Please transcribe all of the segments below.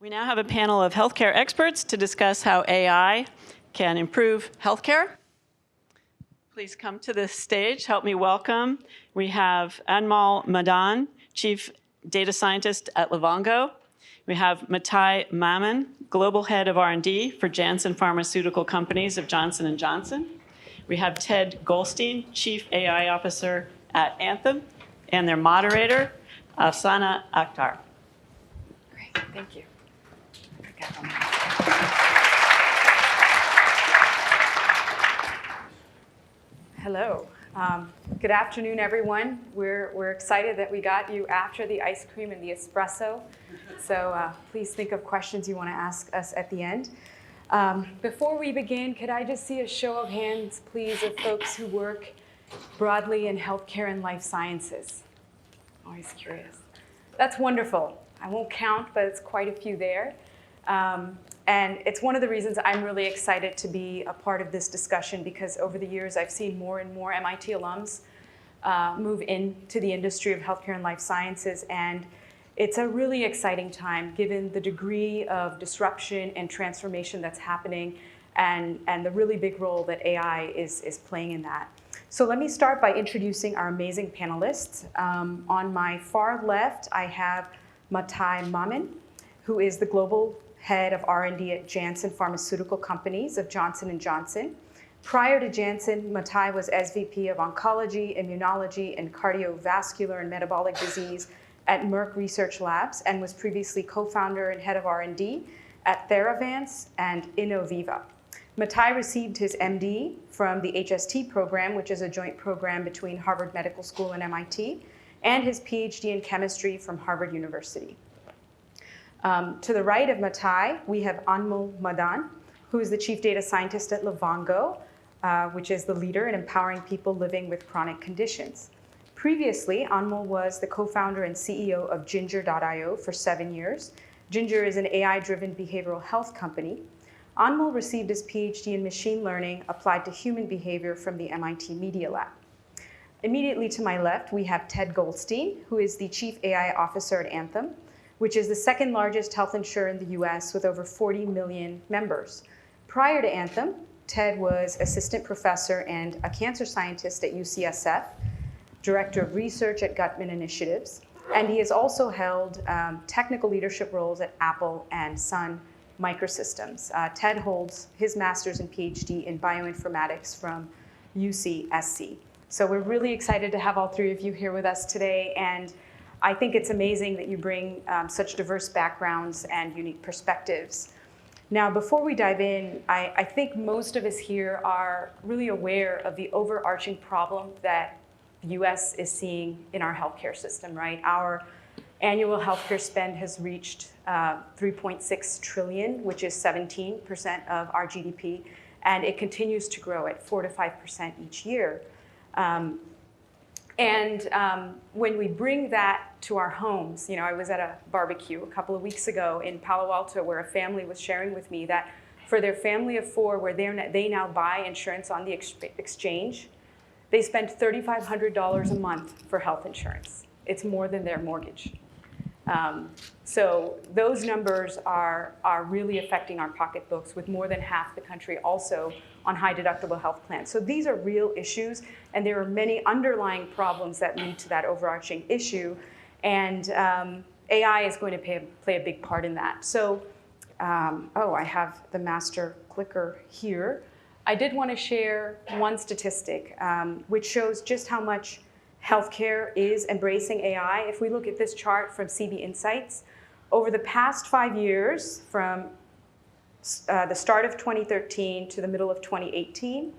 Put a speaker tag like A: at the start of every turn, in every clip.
A: We now have a panel of healthcare experts to discuss how AI can improve healthcare. Please come to the stage. Help me welcome. We have Anmol Madan, Chief Data Scientist at Livongo. We have Matai Mammon, Global Head of R&D for Janssen Pharmaceutical Companies of Johnson & Johnson. We have Ted Goldstein, Chief AI Officer at Anthem, and their moderator, Afsana Akhtar.
B: Great, thank you. Hello. Good afternoon, everyone. We're excited that we got you after the ice cream and the espresso. So please think of questions you want to ask us at the end. Before we begin, could I just see a show of hands, please, of folks who work broadly in healthcare and life sciences? Always curious. That's wonderful. I won't count, but it's quite a few there. And it's one of the reasons I'm really excited to be a part of this discussion, because over the years I've seen more and more MIT alums move into the industry of healthcare and life sciences. And it's a really exciting time given the degree of disruption and transformation that's happening and the really big role that AI is playing in that. So let me start by introducing our amazing panelists. On my far left, I have Matai Mammon, who is the Global Head of R&D at Janssen Pharmaceutical Companies of Johnson & Johnson. Prior to Janssen, Matai was SVP of Oncology, Immunology, and Cardiovascular and Metabolic Disease at Merck Research Labs, and was previously co-founder and head of R&D at Theravance and Innoviva. Matai received his MD from the HST program, which is a joint program between Harvard Medical School and MIT, and his PhD in chemistry from Harvard University. To the right of Matai, we have Anmol Madan, who is the Chief Data Scientist at Livongo, which is the leader in empowering people living with chronic conditions. Previously, Anmol was the co-founder and CEO of Ginger.io for 7 years. Ginger is an AI-driven behavioral health company. Anmol received his PhD in machine learning applied to human behavior from the MIT Media Lab. Immediately to my left, we have Ted Goldstein, who is the Chief AI Officer at Anthem, which is the second largest health insurer in the US with over 40 million members. Prior to Anthem, Ted was assistant professor and a cancer scientist at UCSF, director of research at Guttman Initiatives, and he has also held technical leadership roles at Apple and Sun Microsystems. Ted holds his master's and PhD in bioinformatics from UCSC. So we're really excited to have all three of you here with us today, and I think it's amazing that you bring such diverse backgrounds and unique perspectives. Now, before we dive in, I think most of us here are really aware of the overarching problem that the US is seeing in our healthcare system, right? Our annual healthcare spend has reached 3.6 trillion, which is 17% of our GDP, and it continues to grow at 4 to 5% each year. When we bring that to our homes, you know, I was at a barbecue a couple of weeks ago in Palo Alto where a family was sharing with me that for their family of 4, where they now buy insurance on the exchange, they spend $3,500 a month for health insurance. It's more than their mortgage. So those numbers are really affecting our pocketbooks, with more than half the country also on high deductible health plans. So these are real issues, and there are many underlying problems that lead to that overarching issue. And AI is going to play a big part in that. So, I have the master clicker here. I did want to share one statistic, which shows just how much healthcare is embracing AI. If we look at this chart from CB Insights, over the past 5 years, from the start of 2013 to the middle of 2018,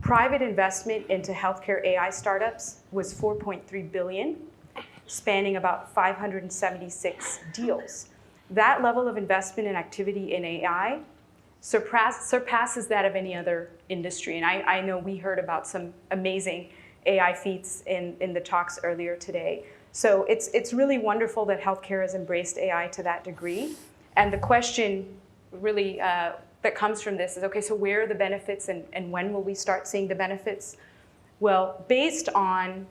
B: private investment into healthcare AI startups was $4.3 billion, spanning about 576 deals. That level of investment and activity in AI surpasses that of any other industry. And I know we heard about some amazing AI feats in the talks earlier today. So it's really wonderful that healthcare has embraced AI to that degree. And the question really that comes from this is, okay, so where are the benefits and when will we start seeing the benefits? Well, based on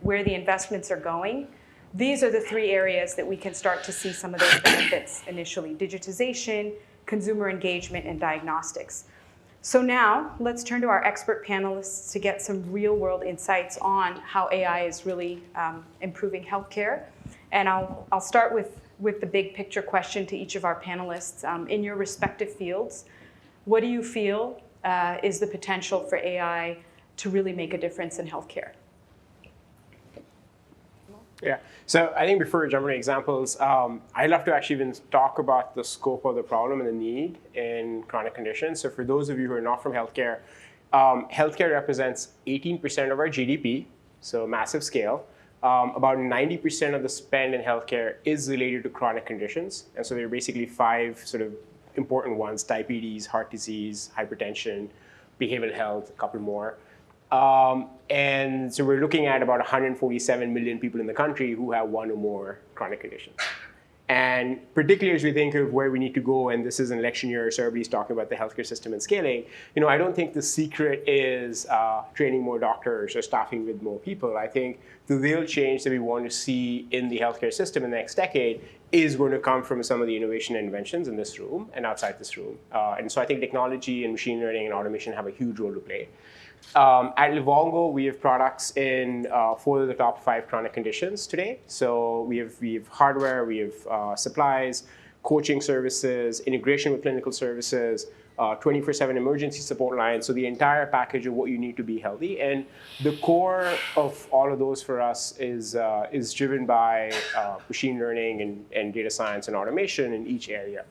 B: where the investments are going, these are the three areas that we can start to see some of those benefits initially: digitization, consumer engagement, and diagnostics. So now let's turn to our expert panelists to get some real-world insights on how AI is really improving healthcare. And I'll start with the big picture question to each of our panelists. In your respective fields, what do you feel is the potential for AI to really make a difference in healthcare?
C: Yeah, so I think before jumping to examples, I'd love to actually even talk about the scope of the problem and the need in chronic conditions. So for those of you who are not from healthcare, healthcare represents 18% of our GDP, so massive scale. About 90% of the spend in healthcare is related to chronic conditions. And so there are basically 5 sort of important ones: diabetes, heart disease, hypertension, behavioral health, a couple more. And so we're looking at about 147 million people in the country who have one or more chronic conditions. And particularly as we think of where we need to go, and this is an election year, so everybody's talking about the healthcare system and scaling, I don't think the secret is training more doctors or staffing with more people. I think the real change that we want to see in the healthcare system in the next decade is going to come from some of the innovation and inventions in this room and outside this room. And so I think technology and machine learning and automation have a huge role to play. At Livongo, we have products in 4 of the top 5 chronic conditions today. So we have hardware, we have supplies, coaching services, integration with clinical services, 24/7 emergency support lines. So the entire package of what you need to be healthy. And the core of all of those for us is driven by machine learning and data science and automation in each area.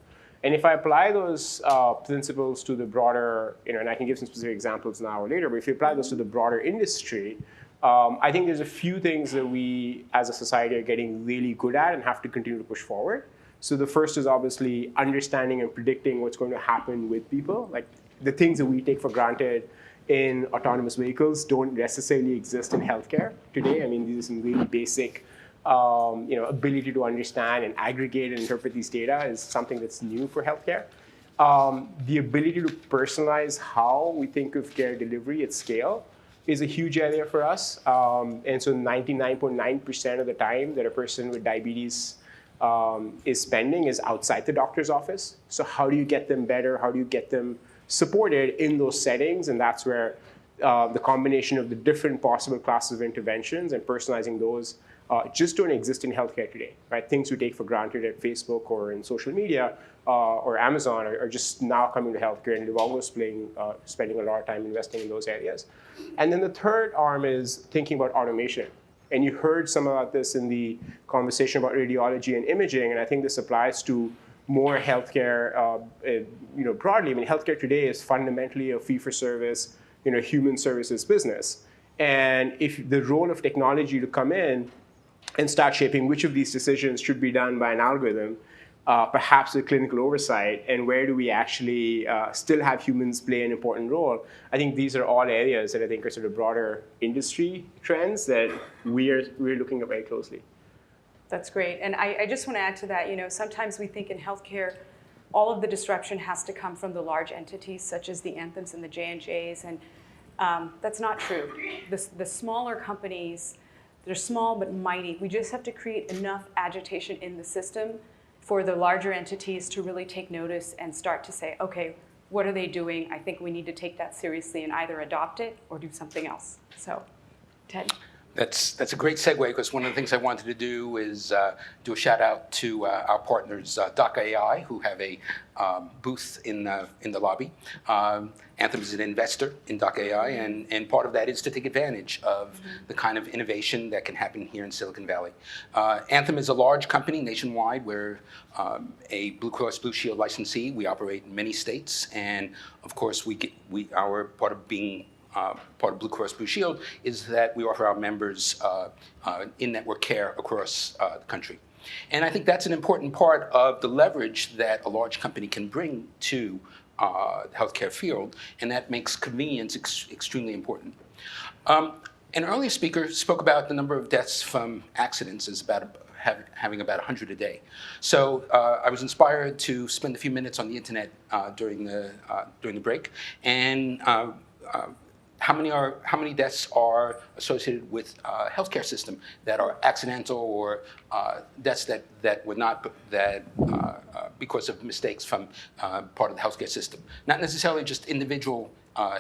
C: And if I apply those principles to the broader, and I can give some specific examples now or later, but if you apply those to the broader industry, I think there's a few things that we as a society are getting really good at and have to continue to push forward. So the first is obviously understanding and predicting what's going to happen with people. Like the things that we take for granted in autonomous vehicles don't necessarily exist in healthcare today. I mean, these are some really basic ability to understand and aggregate and interpret these data is something that's new for healthcare. The ability to personalize how we think of care delivery at scale is a huge area for us. And so 99.9% of the time that a person with diabetes is spending is outside the doctor's office. So how do you get them better? How do you get them supported in those settings? And that's where the combination of the different possible classes of interventions and personalizing those just don't exist in healthcare today, right? Things we take for granted at Facebook or in social media or Amazon are just now coming to healthcare, and Livongo is spending a lot of time investing in those areas. And then the third arm is thinking about automation. And you heard some about this in the conversation about radiology and imaging, and I think this applies to more healthcare broadly. I mean, healthcare today is fundamentally a fee-for-service, human services business. And if the role of technology to come in and start shaping which of these decisions should be done by an algorithm, perhaps with clinical oversight, and where do we actually still have humans play an important role, I think these are all areas that I think are sort of broader industry trends that we're looking at very closely.
B: That's great. And I just want to add to that, sometimes we think in healthcare, all of the disruption has to come from the large entities such as the Anthems and the J&Js, and that's not true. The smaller companies, they're small but mighty. We just have to create enough agitation in the system for the larger entities to really take notice and start to say, okay, what are they doing? I think we need to take that seriously and either adopt it or do something else. So, Ted.
D: That's a great segue, because one of the things I wanted to do is do a shout out to our partners, Doc.ai, who have a booth in the lobby. Anthem is an investor in Doc.ai, and part of that is to take advantage of the kind of innovation that can happen here in Silicon Valley. Anthem is a large company nationwide. We're a Blue Cross Blue Shield licensee. We operate in many states, and of course, our part of being part of Blue Cross Blue Shield is that we offer our members in-network care across the country. And I think that's an important part of the leverage that a large company can bring to the healthcare field, and that makes convenience extremely important. An earlier speaker spoke about the number of deaths from accidents as having about 100 a day. So I was inspired to spend a few minutes on the internet during the break, and how many deaths are associated with healthcare system that are accidental or deaths that were not because of mistakes from part of the healthcare system. Not necessarily just individual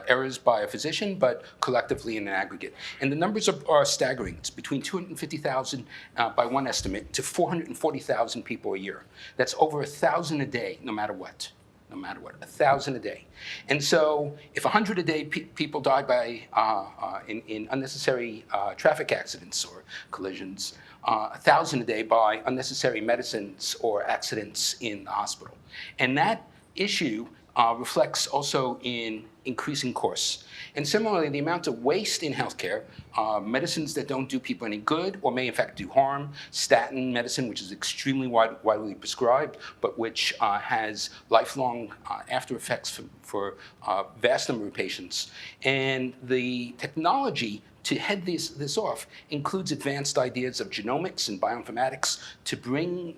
D: errors by a physician, but collectively in an aggregate. And the numbers are staggering. It's between 250,000 by one estimate to 440,000 people a year. That's over 1,000 a day, no matter what. 1,000 a day. And so if 100 a day people die by in unnecessary traffic accidents or collisions, 1,000 a day by unnecessary medicines or accidents in the hospital. And that issue reflects also in increasing costs. And similarly, the amount of waste in healthcare, medicines that don't do people any good or may in fact do harm, statin medicine, which is extremely widely prescribed, but which has lifelong after effects for a vast number of patients. And the technology to head this off includes advanced ideas of genomics and bioinformatics to bring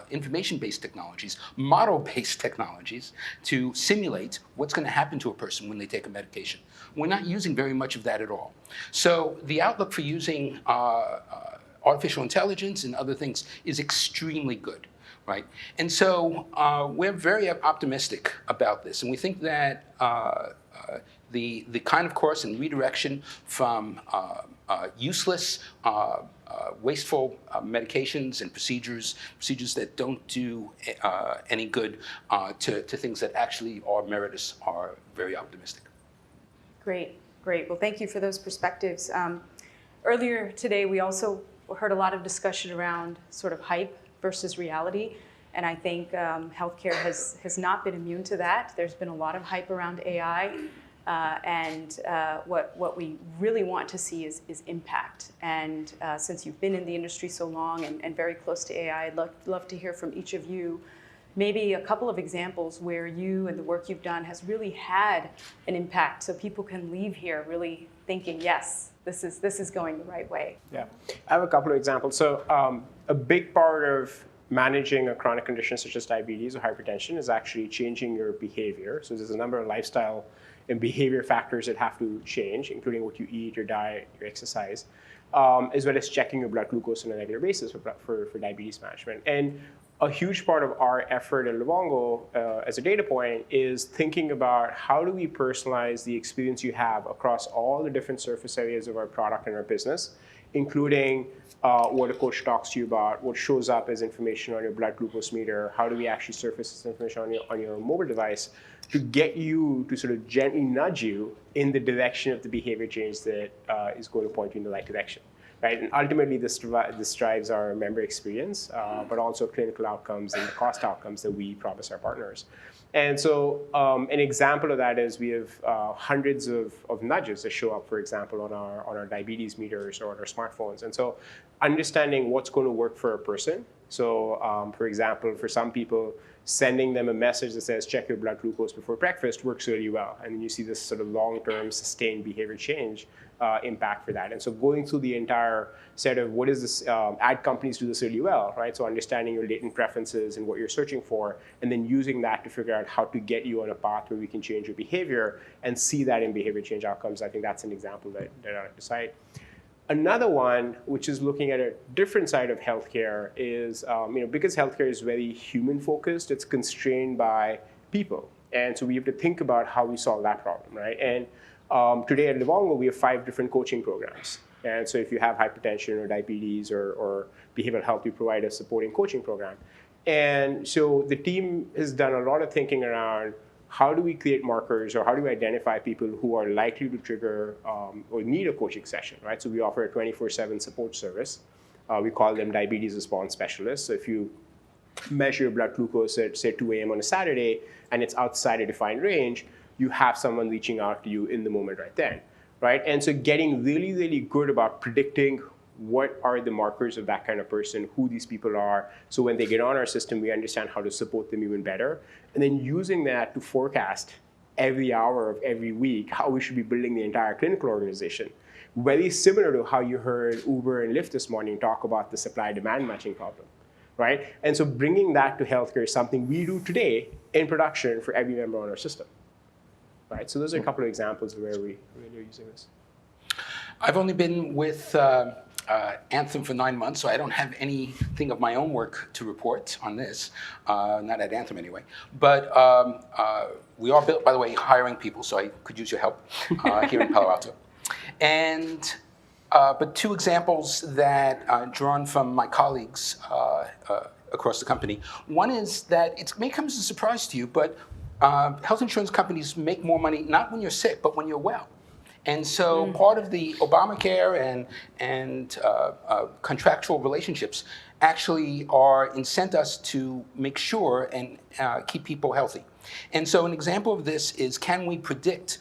D: information-based technologies, model-based technologies, to simulate what's going to happen to a person when they take a medication. We're not using very much of that at all. So the outlook for using artificial intelligence and other things is extremely good. Right? And so we're very optimistic about this, and we think that the kind of course and redirection from useless, wasteful medications and procedures that don't do any good to things that actually are meritorious, are very optimistic.
B: Great. Well, thank you for those perspectives. Earlier today, we also heard a lot of discussion around sort of hype versus reality. And I think healthcare has not been immune to that. There's been a lot of hype around AI. And what we really want to see is impact. And since you've been in the industry so long and very close to AI, I'd love to hear from each of you maybe a couple of examples where you and the work you've done has really had an impact, so people can leave here really thinking, yes, this is going the right way.
C: Yeah, I have a couple of examples. So a big part of managing a chronic condition such as diabetes or hypertension is actually changing your behavior. So there's a number of lifestyle and behavior factors that have to change, including what you eat, your diet, your exercise, as well as checking your blood glucose on a regular basis for diabetes management. And a huge part of our effort at Livongo, as a data point, is thinking about how do we personalize the experience you have across all the different surface areas of our product and our business, including what a coach talks to you about, what shows up as information on your blood glucose meter, how do we actually surface this information on your mobile device to get you to sort of gently nudge you in the direction of the behavior change that is going to point you in the right direction. Right? And ultimately, this drives our member experience, but also clinical outcomes and the cost outcomes that we promise our partners. And so an example of that is we have hundreds of nudges that show up, for example, on our diabetes meters or on our smartphones. And so understanding what's going to work for a person. So for example, for some people, sending them a message that says, check your blood glucose before breakfast works really well. And then you see this sort of long-term sustained behavior change impact for that. And so going through the entire set of what is this, ad companies do this really well, right? So understanding your latent preferences and what you're searching for, and then using that to figure out how to get you on a path where we can change your behavior and see that in behavior change outcomes. I think that's an example that I like to cite. Another one, which is looking at a different side of healthcare, is because healthcare is very human focused, it's constrained by people. And so we have to think about how we solve that problem, right? And today at Livongo, we have 5 different coaching programs. And so if you have hypertension or diabetes or behavioral health, we provide a supporting coaching program. And so the team has done a lot of thinking around how do we create markers or how do we identify people who are likely to trigger or need a coaching session, right? So we offer a 24/7 support service. We call them diabetes response specialists. So if you measure your blood glucose at, say, 2 a.m. on a Saturday and it's outside a defined range, you have someone reaching out to you in the moment right then, right? And so getting really, really good about predicting what are the markers of that kind of person, who these people are. So when they get on our system, we understand how to support them even better. And then using that to forecast every hour of every week how we should be building the entire clinical organization. Very similar to how you heard Uber and Lyft this morning talk about the supply-demand matching problem, right? And so bringing that to healthcare is something we do today in production for every member on our system. right? So those are a couple of examples of where we really are using this.
D: I've only been with Anthem for 9 months, so I don't have anything of my own work to report on this, not at Anthem anyway. But we are, by the way, hiring people, so I could use your help here in Palo Alto. And but two examples that drawn from my colleagues across the company. One is that it may come as a surprise to you, but health insurance companies make more money not when you're sick, but when you're well. And so part of the Obamacare and contractual relationships actually incent us to make sure and keep people healthy. And so an example of this is, can we predict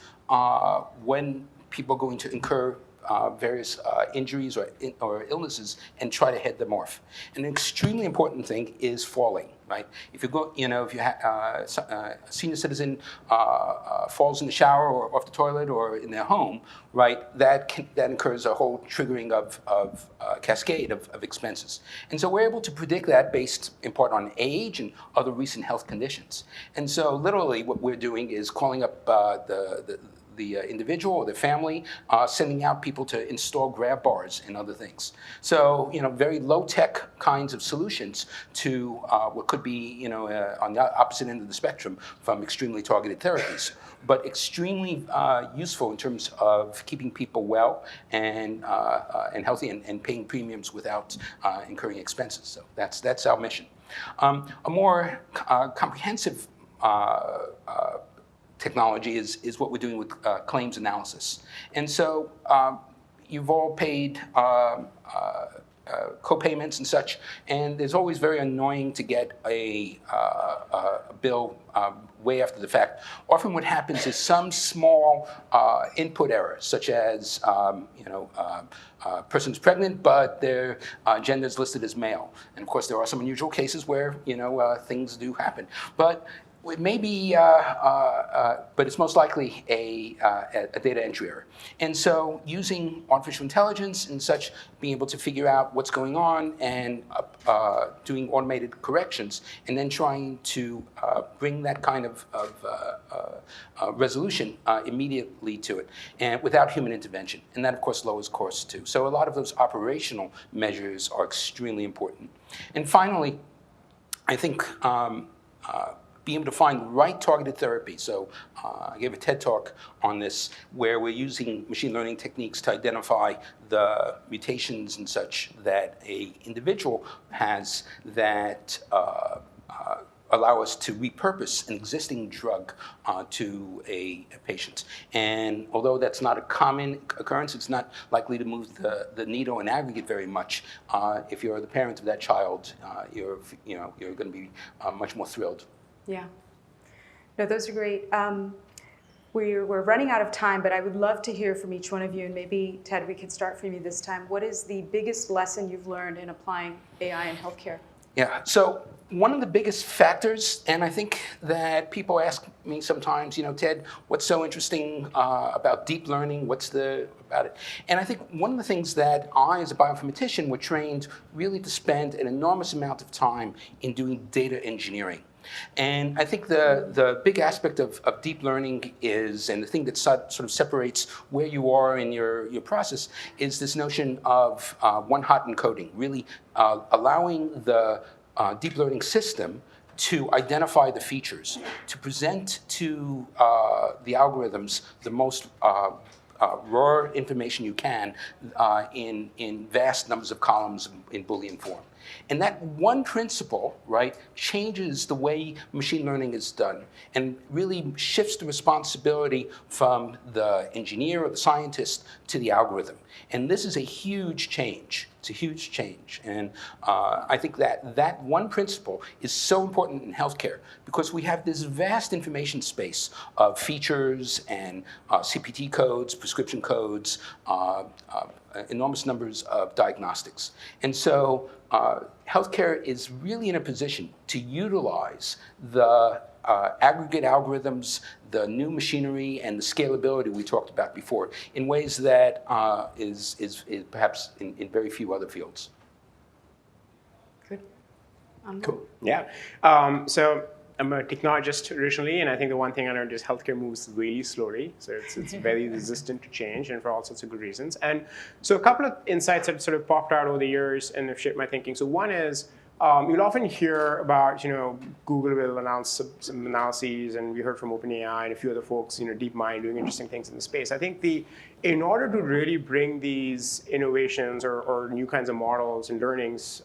D: when people are going to incur various injuries or illnesses and try to head them off? An extremely important thing is falling, right? If you go, if you a senior citizen falls in the shower or off the toilet or in their home, right, that incurs a whole triggering of cascade of expenses. And so we're able to predict that based in part on age and other recent health conditions. And so literally what we're doing is calling up the individual or the family, sending out people to install grab bars and other things. So, very low-tech kinds of solutions to what could be, on the opposite end of the spectrum from extremely targeted therapies, but extremely useful in terms of keeping people well and healthy and paying premiums without incurring expenses. So that's our mission. A more comprehensive technology is what we're doing with claims analysis. And so you've all paid co-payments and such, and it's always very annoying to get a bill way after the fact. Often what happens is some small input error, such as person's pregnant, but their gender is listed as male. And of course, there are some unusual cases where things do happen. But it may be, but it's most likely a data entry error. And so using artificial intelligence and such, being able to figure out what's going on and doing automated corrections, and then trying to bring that kind of resolution immediately to it, and without human intervention. And that, of course, lowers costs too. So a lot of those operational measures are extremely important. And finally, I think being able to find the right targeted therapy. So I gave a TED talk on this where we're using machine learning techniques to identify the mutations and such that an individual has that allow us to repurpose an existing drug to a patient. And although that's not a common occurrence, it's not likely to move the needle in aggregate very much. If you're the parent of that child, you're going to be much more thrilled.
B: Yeah. No, those are great. We're running out of time, but I would love to hear from each one of you. And maybe, Ted, we could start from you this time. What is the biggest lesson you've learned in applying AI in healthcare?
D: Yeah, so one of the biggest factors, and I think that people ask me sometimes, Ted, what's so interesting about deep learning? About it? And I think one of the things that I, as a bioinformatician, were trained really to spend an enormous amount of time in doing data engineering. And I think the big aspect of deep learning is, and the thing that sort of separates where you are in your process, is this notion of one-hot encoding, really allowing the deep learning system to identify the features, to present to the algorithms the most raw information you can in vast numbers of columns in Boolean form. And that one principle, right, changes the way machine learning is done and really shifts the responsibility from the engineer or the scientist to the algorithm. And this is a huge change. It's a huge change. And I think that one principle is so important in healthcare because we have this vast information space of features and CPT codes, prescription codes, enormous numbers of diagnostics. And so healthcare is really in a position to utilize the aggregate algorithms, the new machinery, and the scalability we talked about before in ways that is perhaps in very few other fields.
B: Good.
C: Cool. Yeah. So I'm a technologist originally, and I think the one thing I learned is healthcare moves really slowly. So it's very resistant to change, and for all sorts of good reasons. And so a couple of insights have sort of popped out over the years and have shaped my thinking. So one is, you'll often hear about, Google will announce some analyses, and we heard from OpenAI and a few other folks, DeepMind doing interesting things in the space. I think in order to really bring these innovations or new kinds of models and learnings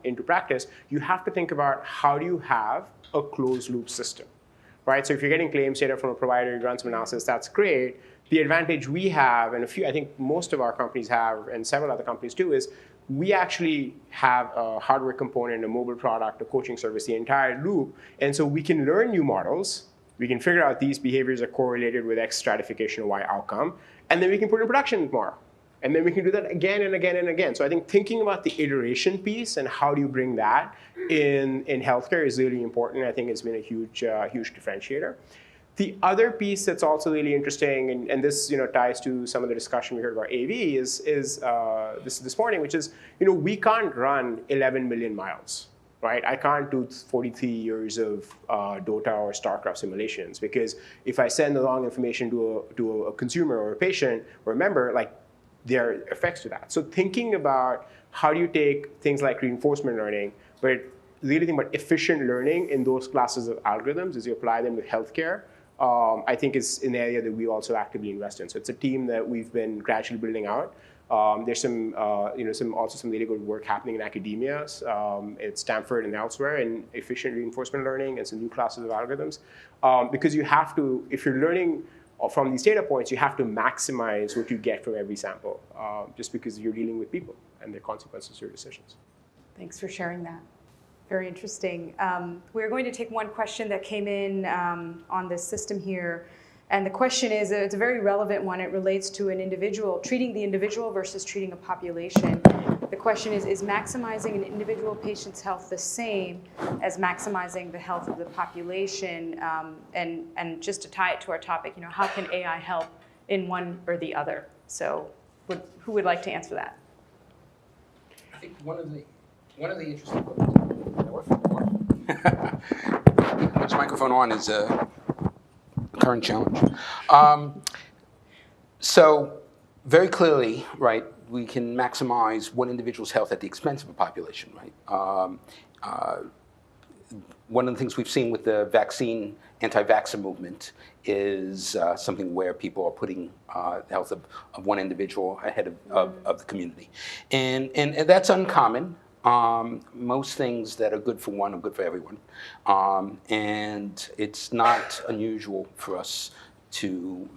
C: into practice, you have to think about how do you have a closed loop system, right? So if you're getting claims data from a provider, you run some analysis, that's great. The advantage we have, and I think most of our companies have, and several other companies too, is we actually have a hardware component, a mobile product, a coaching service, the entire loop. And so we can learn new models. We can figure out these behaviors are correlated with X stratification or Y outcome. And then we can put it in production tomorrow. And then we can do that again and again and again. So I think thinking about the iteration piece and how do you bring that in healthcare is really important. I think it's been a huge differentiator. The other piece that's also really interesting, and this ties to some of the discussion we heard about AV, is this morning, which is we can't run 11 million miles, right? I can't do 43 years of Dota or StarCraft simulations, because if I send the wrong information to a consumer or a patient or a member, like there are effects to that. So thinking about how do you take things like reinforcement learning, but really think about efficient learning in those classes of algorithms as you apply them to healthcare, I think is an area that we also actively invest in. So it's a team that we've been gradually building out. There's some really good work happening in academia at Stanford and elsewhere in efficient reinforcement learning and some new classes of algorithms. Because you have to, if you're learning from these data points, you have to maximize what you get from every sample, just because you're dealing with people and the consequences of your decisions.
B: Thanks for sharing that. Very interesting. We're going to take one question that came in on this system here. And the question is, it's a very relevant one. It relates to an individual, treating the individual versus treating a population. The question is maximizing an individual patient's health the same as maximizing the health of the population? And just to tie it to our topic, how can AI help in one or the other? So who would like to answer that?
D: I think one of the interesting this microphone on is a current challenge. So very clearly, right, we can maximize one individual's health at the expense of a population, right? One of the things we've seen with the anti-vaxxer movement is something where people are putting the health of one individual ahead of the community. And that's uncommon. Most things that are good for one are good for everyone. And it's not unusual for us to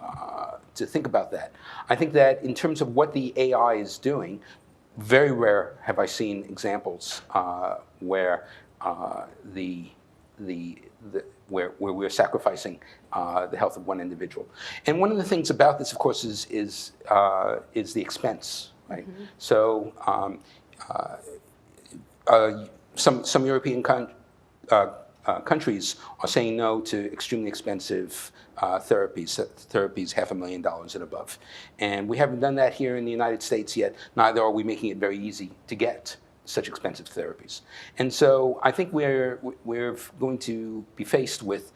D: think about that. I think that in terms of what the AI is doing, very rare have I seen examples where where we're sacrificing the health of one individual. And one of the things about this, of course, is the expense, right? Mm-hmm. So some European countries are saying no to extremely expensive therapies $500,000 and above. And we haven't done that here in the United States yet, neither are we making it very easy to get such expensive therapies. And so I think we're going to be faced with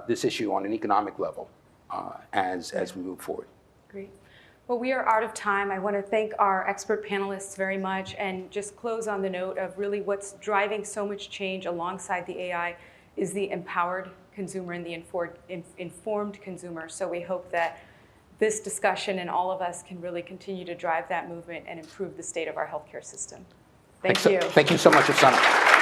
D: this issue on an economic level as we move forward.
B: Great. Well, we are out of time. I want to thank our expert panelists very much and just close on the note of really what's driving so much change alongside the AI is the empowered consumer and the informed consumer. So we hope that this discussion and all of us can really continue to drive that movement and improve the state of our healthcare system. Thank you.
D: Thank you so much, Afsana.